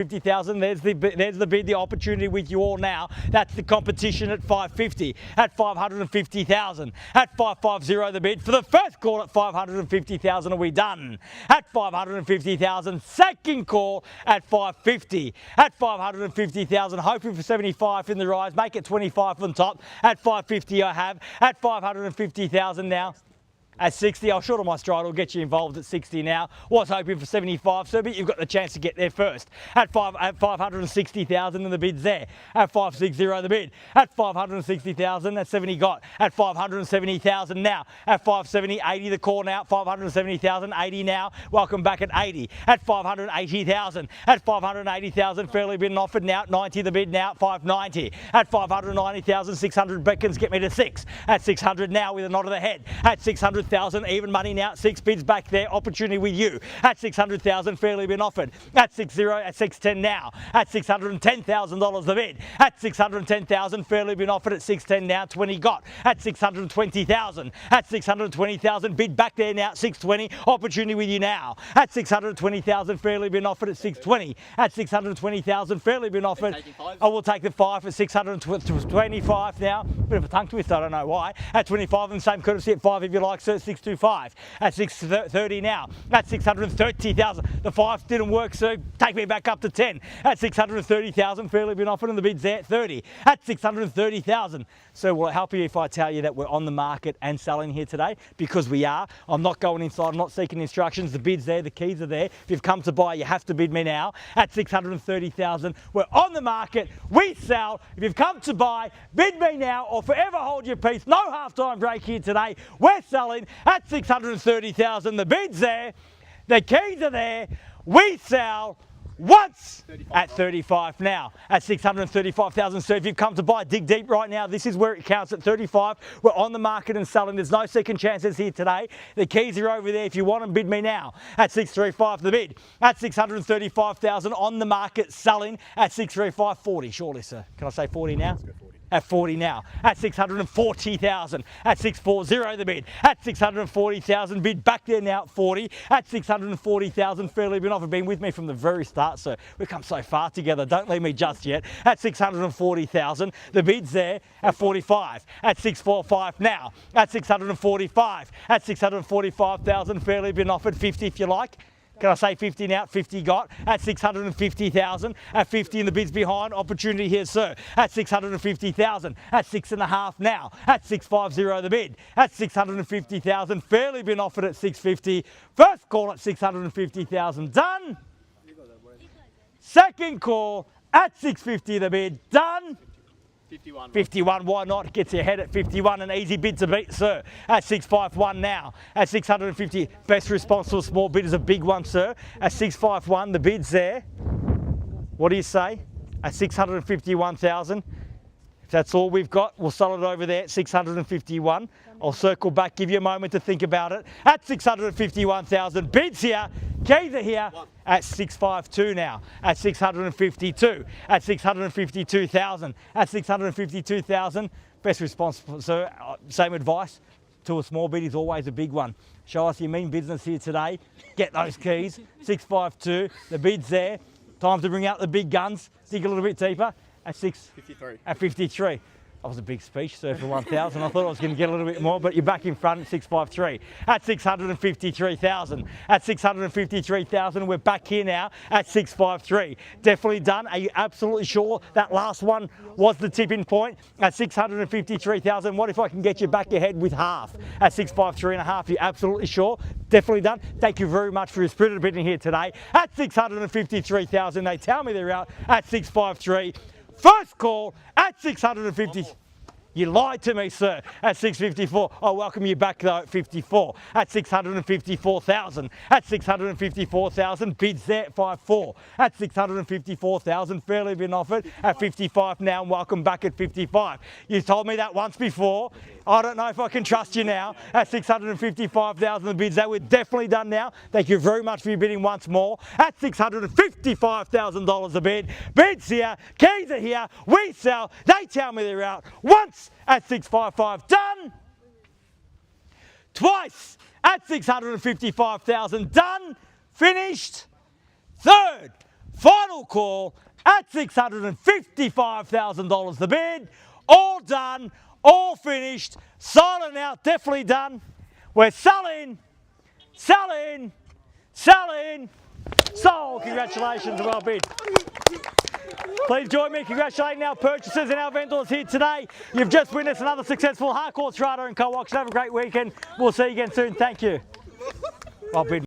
50,000. There's the bid, the opportunity with you all now. That's the competition at 550, at 550,000, at 550 the bid for the first call at 550,000. Are we done? At 550,000. Second call at 550, at 550,000. Hoping for 75 in the rise. Make it 25 on top. At 550 I have. At 550,000 now. At 60, I'll shorten my stride, I'll get you involved at 60 now. Was hoping for 75, so but you've got the chance to get there first. At 560,000 and the bid's there. At 560 the bid. At 560,000, that's 70 got. At 570,000 now. At 570, 80 the call now. 570,000, 80 now. Welcome back at 80. At 580,000. At 580,000, fairly been offered now. 90 the bid now. 590. At 590,000, 600 beckons, get me to 6. At 600 now with a nod of the head. At 600,000, even money now, 6 bids back there, opportunity with you. At 600,000, fairly been offered. At 60, at 610 now. At $610,000 the bid. At 610,000, fairly been offered at 610 now, 20 got. At 620,000. At 620,000, bid back there now, 620, opportunity with you now. At 620,000, fairly been offered at 620. At 620,000, fairly been offered. I will take the 5 at 625 now. Bit of a tongue twist, I don't know why. At 25, and same courtesy at 5 if you like, sir. 625 at 630 now. At 630,000. The 5 didn't work, so take me back up to 10. At 630,000, fairly been offered, and the bid's there at 30. At 630,000. So will it help you if I tell you that we're on the market and selling here today? Because we are. I'm not going inside, I'm not seeking instructions. The bid's there, the keys are there. If you've come to buy, you have to bid me now. At 630,000, we're on the market, we sell. If you've come to buy, bid me now or forever hold your peace. No half-time break here today. We're selling. At 630,000, the bid's there, the keys are there, we sell once at 35 now. At 635,000, so if you've come to buy, dig deep right now. This is where it counts at 35. We're on the market and selling. There's no second chances here today. The keys are over there. If you want them, bid me now. At 635 the bid. At 635,000 on the market selling. At 635, 40 surely, sir. Can I say 40 now? At 40 now. At 640,000. At 640 the bid. At 640,000, bid back there now at 40. At 640,000, fairly been offered. Been with me from the very start, so we've come so far together. Don't leave me just yet. At 640,000, the bid's there at 45. At 645 now. At 645. At 645,000, fairly been offered. 50 if you like. Can I say 50 now? 50 got. At 650,000. At 50 in the bids behind. Opportunity here, sir. At 650,000. At 6.5 now. At 650 the bid. At 650,000. Fairly been offered at 650. First call at 650,000. Done. Second call at 650 the bid. Done. 51, why not? Gets you ahead at 51, an easy bid to beat, sir. At 651 now. At 650, best response to a small bid is a big one, sir. At 651, the bid's there. What do you say? At 651,000. If that's all we've got, we'll sell it over there at 651. I'll circle back, give you a moment to think about it. At 651,000, bids here, keys are here. At 652 now. At 652. At 652,000. At 652,000, best response, sir. Same advice. To a small bid is always a big one. Show us your mean business here today. Get those keys. 652, the bid's there. Time to bring out the big guns. Dig a little bit deeper. At 653. At 53. That was a big speech, sir, for 1,000. I thought I was going to get a little bit more, but you're back in front at 653. At 653,000. At 653,000, we're back here now at 653. Definitely done. Are you absolutely sure that last one was the tipping point? At 653,000, what if I can get you back ahead with half? At 653.5, you absolutely sure? Definitely done. Thank you very much for your spirited bidding here today. At 653,000, they tell me they're out at 653. First call at 650. You lied to me, sir, at 654. I welcome you back, though, at 54. At 654,000. At 654,000, bids there at 54. At 654,000, fairly been offered at 55 now, and welcome back at 55. You told me that once before. I don't know if I can trust you now. At 655,000, the bids that we're definitely done now. Thank you very much for your bidding once more. At $655,000 a bid. Bids here, keys are here, we sell. They tell me they're out. Once at 655, done. Twice at 655,000, done. Finished. Third, Final call at $655,000 the bid. All done, all finished, silent out, definitely done. We're selling, selling, selling, sold. Congratulations, well bid. Please join me in congratulating our purchasers and our vendors here today. You've just witnessed another successful Harcourts, Rata and Co-auction. Have a great weekend. We'll see you again soon. Thank you. Well bid.